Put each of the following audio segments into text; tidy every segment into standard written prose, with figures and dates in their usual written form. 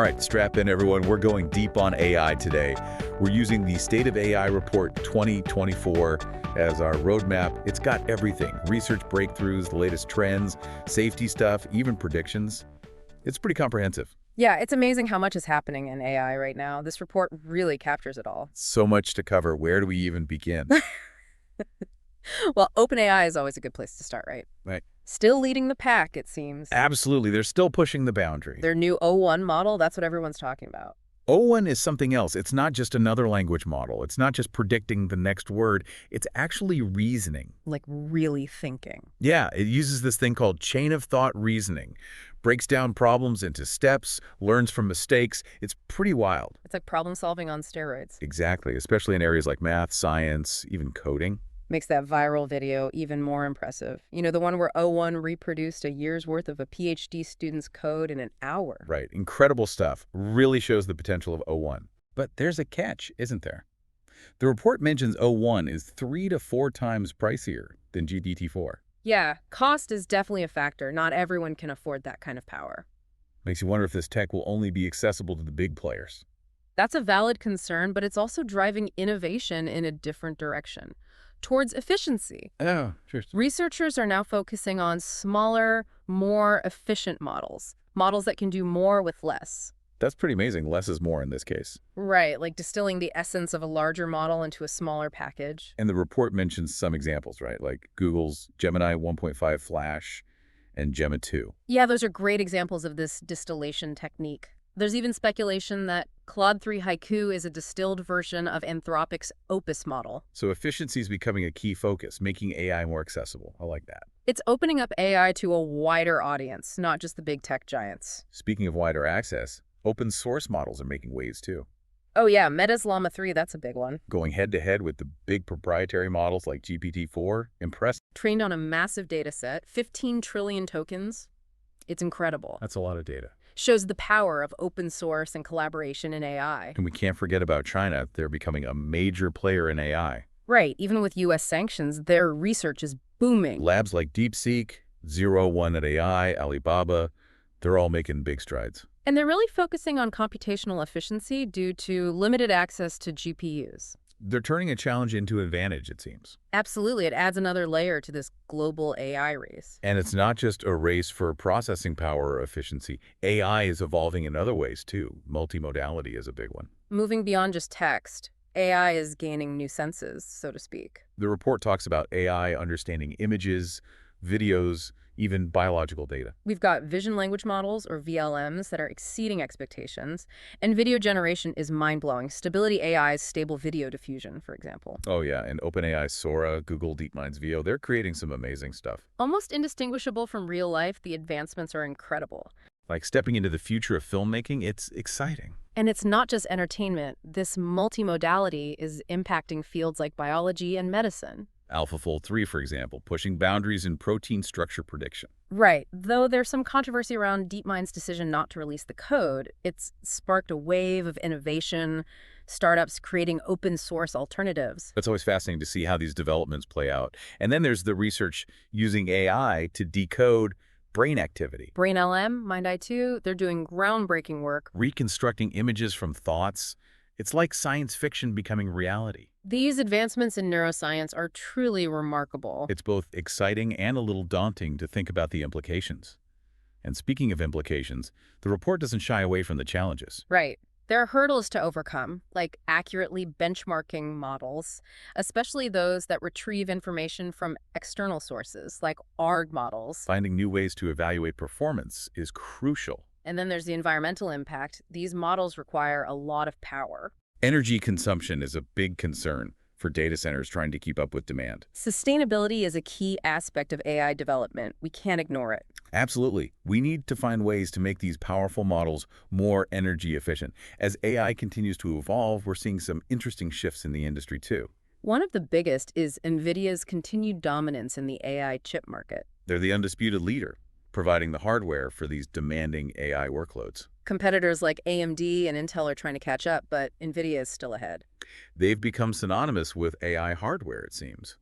right, strap in everyone. We're going deep on AI today. We're using the State of AI Report 2024 as our roadmap. It's got everything: research breakthroughs, the latest trends, safety stuff, even predictions. It's pretty comprehensive. Yeah, it's amazing how much is happening in AI right now. This report really captures it all. So much to cover. Where do we even begin? Well, OpenAI is always a good place to start, right? Right. Still leading the pack, it seems. Absolutely. They're still pushing the boundary. Their new O1 model, that's what everyone's talking about. O1 is something else. It's not just another language model. It's not just predicting the next word. It's actually reasoning. Like really thinking. Yeah, it uses this thing called chain of thought reasoning. Breaks down problems into steps, learns from mistakes. It's pretty wild. It's like problem solving on steroids. Exactly, especially in areas like math, science, even coding. Makes that viral video even more impressive. You know, the one where O1 reproduced a year's worth of a PhD student's code in an hour. Right, incredible stuff. Really shows the potential of O1. But there's a catch, isn't there? The report mentions O1 is 3 to 4 times pricier than GPT-4. Yeah, cost is definitely a factor. Not everyone can afford that kind of power. Makes you wonder if this tech will only be accessible to the big players. That's a valid concern, but it's also driving innovation in a different direction, towards efficiency. Oh, sure. Researchers are now focusing on smaller, more efficient models that can do more with less. That's pretty amazing. Less is more in this case. Right, like distilling the essence of a larger model into a smaller package. And the report mentions some examples, right? Like Google's Gemini 1.5 Flash and Gemma 2. Yeah, those are great examples of this distillation technique. There's even speculation that Claude 3 Haiku is a distilled version of Anthropic's Opus model. So efficiency is becoming a key focus, making AI more accessible. I like that. It's opening up AI to a wider audience, not just the big tech giants. Speaking of wider access, open source models are making waves too. Oh yeah, Meta's Llama 3, that's a big one. Going head to head with the big proprietary models like GPT-4, impressive. Trained on a massive data set, 15 trillion tokens. It's incredible. That's a lot of data. Shows the power of open source and collaboration in AI. And we can't forget about China. They're becoming a major player in AI. Right, even with US sanctions, their research is booming. Labs like DeepSeek, 01 at AI, Alibaba, they're all making big strides. And they're really focusing on computational efficiency due to limited access to GPUs. They're turning a challenge into advantage, it seems. Absolutely, it adds another layer to this global AI race. And it's not just a race for processing power or efficiency. AI is evolving in other ways, too. Multimodality is a big one. Moving beyond just text, AI is gaining new senses, so to speak. The report talks about AI understanding images, videos, even biological data. We've got vision language models, or VLMs, that are exceeding expectations, and video generation is mind-blowing. Stability AI's stable video diffusion, for example. Oh yeah, and OpenAI's Sora, Google DeepMind's Veo, they're creating some amazing stuff. Almost indistinguishable from real life, the advancements are incredible. Like stepping into the future of filmmaking, it's exciting. And it's not just entertainment. This multimodality is impacting fields like biology and medicine. AlphaFold 3, for example, pushing boundaries in protein structure prediction. Right. Though there's some controversy around DeepMind's decision not to release the code, it's sparked a wave of innovation, startups creating open source alternatives. It's always fascinating to see how these developments play out. And then there's the research using AI to decode brain activity. BrainLM, MindEye2, they're doing groundbreaking work. Reconstructing images from thoughts. It's like science fiction becoming reality. These advancements in neuroscience are truly remarkable. It's both exciting and a little daunting to think about the implications. And speaking of implications, the report doesn't shy away from the challenges. Right. There are hurdles to overcome, like accurately benchmarking models, especially those that retrieve information from external sources, like ARG models. Finding new ways to evaluate performance is crucial. And then there's the environmental impact. These models require a lot of power. Energy consumption is a big concern for data centers trying to keep up with demand. Sustainability is a key aspect of AI development. We can't ignore it. Absolutely. We need to find ways to make these powerful models more energy efficient. As AI continues to evolve, we're seeing some interesting shifts in the industry too. One of the biggest is NVIDIA's continued dominance in the AI chip market. They're the undisputed leader, providing the hardware for these demanding AI workloads. Competitors like AMD and Intel are trying to catch up, but NVIDIA is still ahead. They've become synonymous with AI hardware, it seems.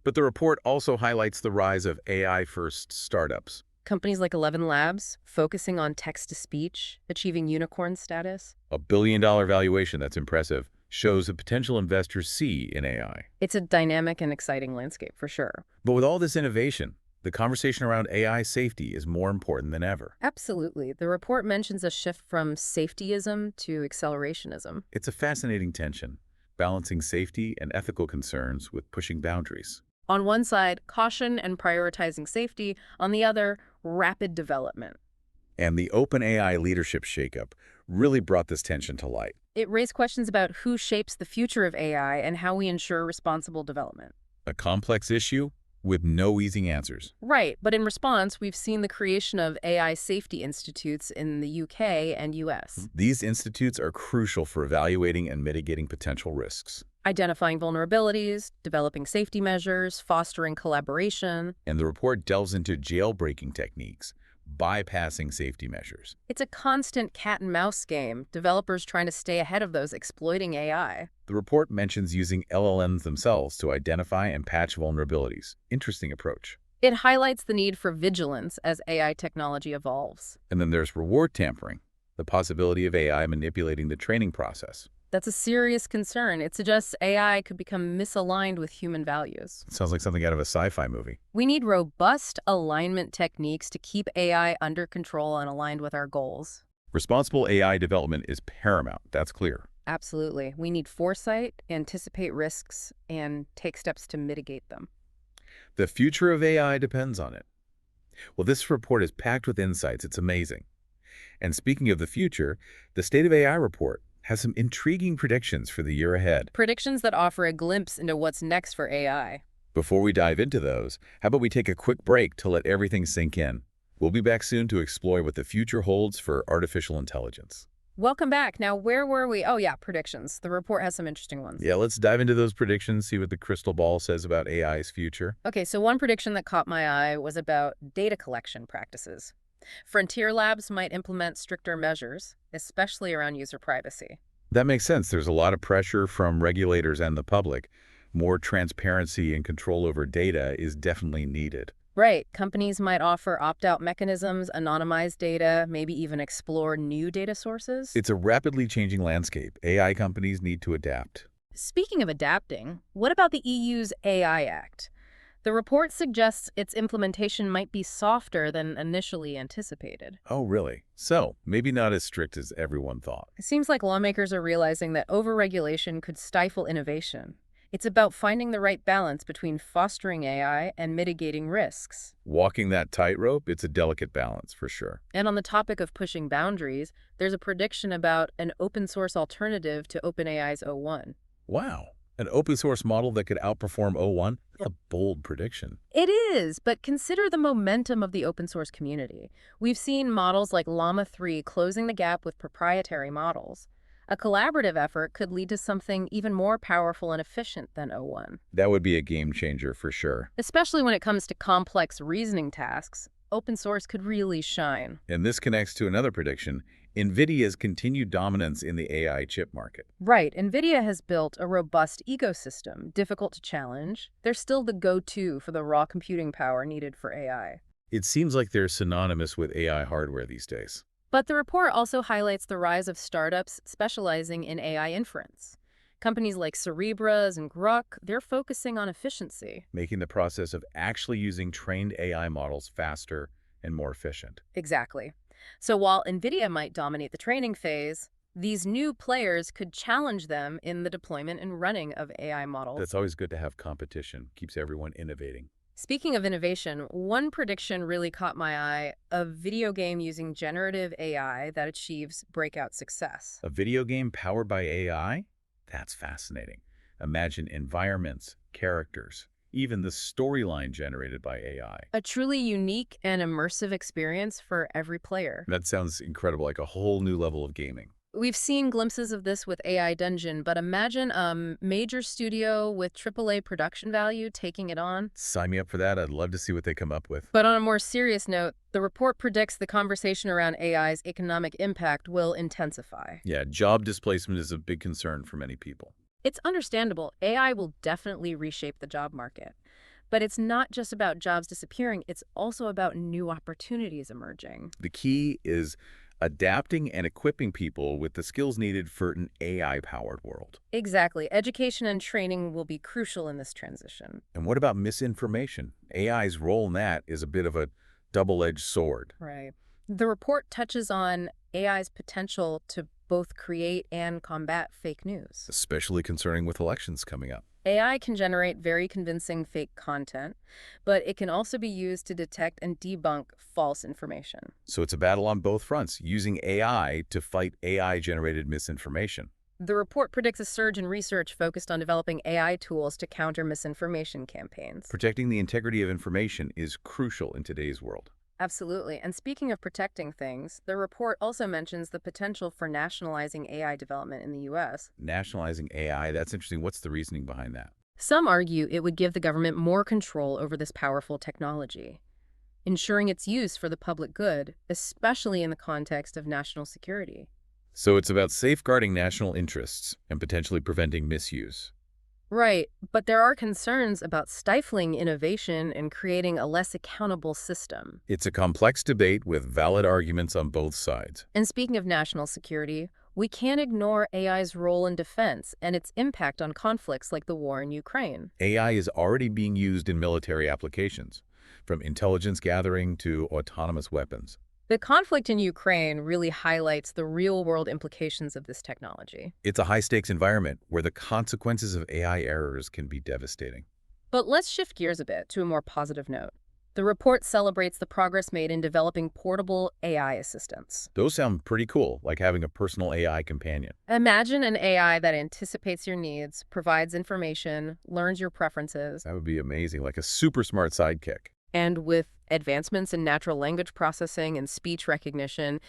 But the report also highlights the rise of AI-first startups. Companies like 11 Labs focusing on text-to-speech, achieving unicorn status. $1 billion valuation, that's impressive, shows the potential investors see in AI. It's a dynamic and exciting landscape for sure. But with all this innovation, the conversation around AI safety is more important than ever. Absolutely. The report mentions a shift from safetyism to accelerationism. It's a fascinating tension, balancing safety and ethical concerns with pushing boundaries. On one side, caution and prioritizing safety. On the other, rapid development. And the OpenAI leadership shakeup really brought this tension to light. It raised questions about who shapes the future of AI and how we ensure responsible development. A complex issue with no easy answers. Right, but in response, we've seen the creation of AI safety institutes in the UK and US. These institutes are crucial for evaluating and mitigating potential risks. Identifying vulnerabilities, developing safety measures, fostering collaboration. And the report delves into jailbreaking techniques, bypassing safety measures. It's a constant cat-and-mouse game, developers trying to stay ahead of those exploiting AI. The report mentions using LLMs themselves to identify and patch vulnerabilities. Interesting approach. It highlights the need for vigilance as AI technology evolves. And then there's reward tampering, the possibility of AI manipulating the training process. That's a serious concern. It suggests AI could become misaligned with human values. It sounds like something out of a sci-fi movie. We need robust alignment techniques to keep AI under control and aligned with our goals. Responsible AI development is paramount, that's clear. Absolutely. We need foresight, anticipate risks, and take steps to mitigate them. The future of AI depends on it. Well, this report is packed with insights. It's amazing. And speaking of the future, the State of AI report has some intriguing predictions for the year ahead. Predictions that offer a glimpse into what's next for AI. Before we dive into those, how about we take a quick break to let everything sink in? We'll be back soon to explore what the future holds for artificial intelligence. Welcome back. Now, where were we? Oh, yeah, predictions. The report has some interesting ones. Yeah, let's dive into those predictions, see what the crystal ball says about AI's future. Okay, so one prediction that caught my eye was about data collection practices. Frontier labs might implement stricter measures, especially around user privacy. That makes sense. There's a lot of pressure from regulators and the public. More transparency and control over data is definitely needed. Right. Companies might offer opt-out mechanisms, anonymize data, maybe even explore new data sources. It's a rapidly changing landscape. AI companies need to adapt. Speaking of adapting, what about the EU's AI Act? The report suggests its implementation might be softer than initially anticipated. Oh, really? So, maybe not as strict as everyone thought. It seems like lawmakers are realizing that overregulation could stifle innovation. It's about finding the right balance between fostering AI and mitigating risks. Walking that tightrope, it's a delicate balance for sure. And on the topic of pushing boundaries, there's a prediction about an open-source alternative to OpenAI's o1. Wow. An open source model that could outperform o1? A bold prediction. It is, but consider the momentum of the open source community. We've seen models like Llama 3 closing the gap with proprietary models. A collaborative effort could lead to something even more powerful and efficient than o1. That would be a game changer for sure. Especially when it comes to complex reasoning tasks, open source could really shine. And this connects to another prediction, NVIDIA's continued dominance in the AI chip market. Right. NVIDIA has built a robust ecosystem, difficult to challenge. They're still the go-to for the raw computing power needed for AI. It seems like they're synonymous with AI hardware these days. But the report also highlights the rise of startups specializing in AI inference. Companies like Cerebras and Grok, they're focusing on efficiency. Making the process of actually using trained AI models faster and more efficient. Exactly. So while NVIDIA might dominate the training phase, these new players could challenge them in the deployment and running of AI models. That's always good to have competition. Keeps everyone innovating. Speaking of innovation, one prediction really caught my eye, a video game using generative AI that achieves breakout success. A video game powered by AI? That's fascinating. Imagine environments, characters, even the storyline generated by AI. A truly unique and immersive experience for every player. That sounds incredible, like a whole new level of gaming. We've seen glimpses of this with AI Dungeon, but imagine a major studio with AAA production value taking it on. Sign me up for that. I'd love to see what they come up with. But on a more serious note, the report predicts the conversation around AI's economic impact will intensify. Yeah, job displacement is a big concern for many people. It's understandable. AI will definitely reshape the job market. But it's not just about jobs disappearing, it's also about new opportunities emerging. The key is adapting and equipping people with the skills needed for an AI-powered world. Exactly. Education and training will be crucial in this transition. And what about misinformation? AI's role in that is a bit of a double-edged sword. Right. The report touches on AI's potential to both create and combat fake news. Especially concerning with elections coming up. AI can generate very convincing fake content, but it can also be used to detect and debunk false information. So it's a battle on both fronts, using AI to fight AI-generated misinformation. The report predicts a surge in research focused on developing AI tools to counter misinformation campaigns. Protecting the integrity of information is crucial in today's world. Absolutely. And speaking of protecting things, the report also mentions the potential for nationalizing AI development in the U.S. Nationalizing AI, that's interesting. What's the reasoning behind that? Some argue it would give the government more control over this powerful technology, ensuring its use for the public good, especially in the context of national security. So it's about safeguarding national interests and potentially preventing misuse. Right, but there are concerns about stifling innovation and creating a less accountable system. It's a complex debate with valid arguments on both sides. And speaking of national security, we can't ignore AI's role in defense and its impact on conflicts like the war in Ukraine. AI is already being used in military applications, from intelligence gathering to autonomous weapons. The conflict in Ukraine really highlights the real-world implications of this technology. It's a high-stakes environment where the consequences of AI errors can be devastating. But let's shift gears a bit to a more positive note. The report celebrates the progress made in developing portable AI assistants. Those sound pretty cool, like having a personal AI companion. Imagine an AI that anticipates your needs, provides information, learns your preferences, That would be amazing, like a super smart sidekick. and with advancements in natural language processing and speech recognition,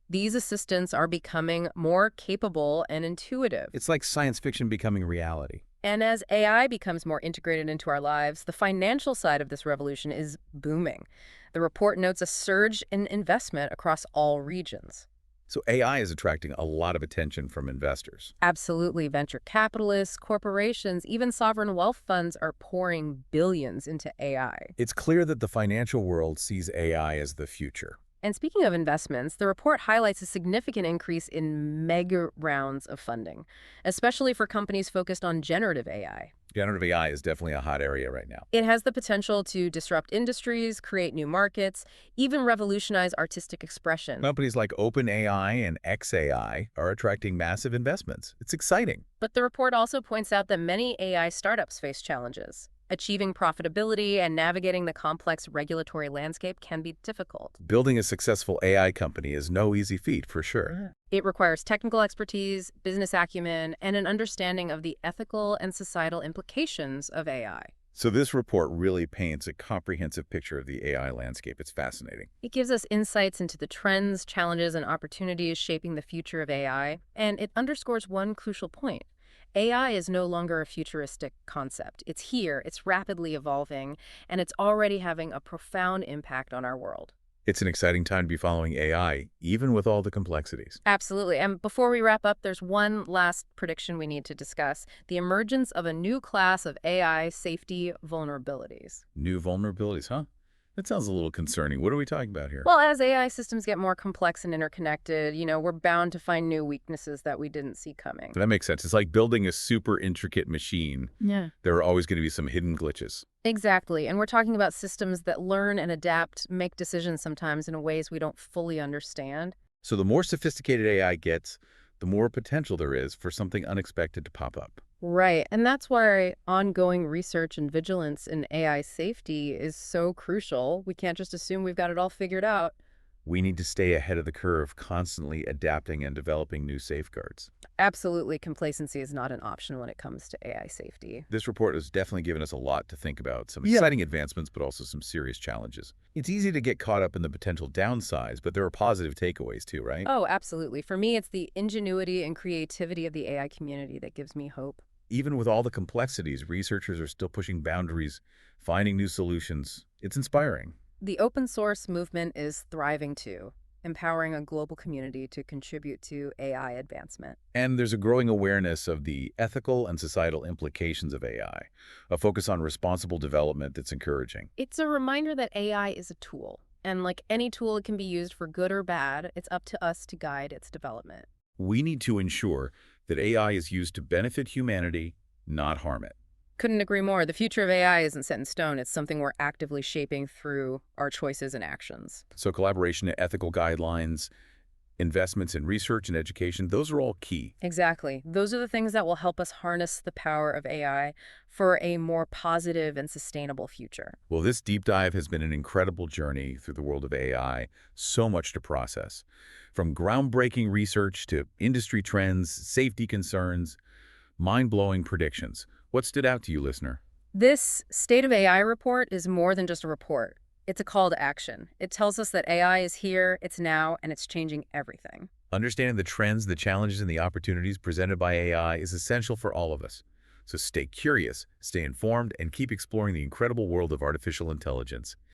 these assistants are becoming more capable and intuitive. It's like science fiction becoming reality. And as AI becomes more integrated into our lives, the financial side of this revolution is booming. The report notes a surge in investment across all regions. So AI is attracting a lot of attention from investors. Absolutely. Venture capitalists, corporations, even sovereign wealth funds are pouring billions into AI. It's clear that the financial world sees AI as the future. And speaking of investments, the report highlights a significant increase in mega rounds of funding, especially for companies focused on generative AI. Generative AI is definitely a hot area right now. It has the potential to disrupt industries, create new markets, even revolutionize artistic expression. Companies like OpenAI and xAI are attracting massive investments. It's exciting. But the report also points out that many AI startups face challenges. Achieving profitability and navigating the complex regulatory landscape can be difficult. Building a successful AI company is no easy feat, for sure. It requires technical expertise, business acumen, and an understanding of the ethical and societal implications of AI. So this report really paints a comprehensive picture of the AI landscape. It's fascinating. It gives us insights into the trends, challenges, and opportunities shaping the future of AI, and it underscores one crucial point. AI is no longer a futuristic concept. It's here, it's rapidly evolving, and it's already having a profound impact on our world. It's an exciting time to be following AI, even with all the complexities. Absolutely. And before we wrap up, there's one last prediction we need to discuss: the emergence of a new class of AI safety vulnerabilities. New vulnerabilities, huh? That sounds a little concerning. What are we talking about here? Well, as AI systems get more complex and interconnected, we're bound to find new weaknesses that we didn't see coming. That makes sense. It's like building a super intricate machine. Yeah. There are always going to be some hidden glitches. Exactly. And we're talking about systems that learn and adapt, make decisions sometimes in ways we don't fully understand. So the more sophisticated AI gets, the more potential there is for something unexpected to pop up. Right. And that's why ongoing research and vigilance in AI safety is so crucial. We can't just assume we've got it all figured out. We need to stay ahead of the curve, constantly adapting and developing new safeguards. Absolutely, complacency is not an option when it comes to AI safety. This report has definitely given us a lot to think about. Some Yeah. exciting advancements, but also some serious challenges. It's easy to get caught up in the potential downsides, but there are positive takeaways too, right? Oh, absolutely. For me, it's the ingenuity and creativity of the AI community that gives me hope. Even with all the complexities, researchers are still pushing boundaries, finding new solutions. It's inspiring. The open source movement is thriving too. empowering a global community to contribute to AI advancement. And there's a growing awareness of the ethical and societal implications of AI, a focus on responsible development that's encouraging. It's a reminder that AI is a tool, and like any tool, it can be used for good or bad. It's up to us to guide its development. We need to ensure that AI is used to benefit humanity, not harm it. Couldn't agree more. The future of AI isn't set in stone. It's something we're actively shaping through our choices and actions. So collaboration, ethical guidelines, investments in research and education, those are all key. Exactly. Those are the things that will help us harness the power of AI for a more positive and sustainable future. Well, this deep dive has been an incredible journey through the world of AI, so much to process. From groundbreaking research to industry trends, safety concerns, mind-blowing predictions. What stood out to you, listener? This State of AI report is more than just a report. It's a call to action. It tells us that AI is here, it's now, and it's changing everything. Understanding the trends, the challenges, and the opportunities presented by AI is essential for all of us. So stay curious, stay informed, and keep exploring the incredible world of artificial intelligence.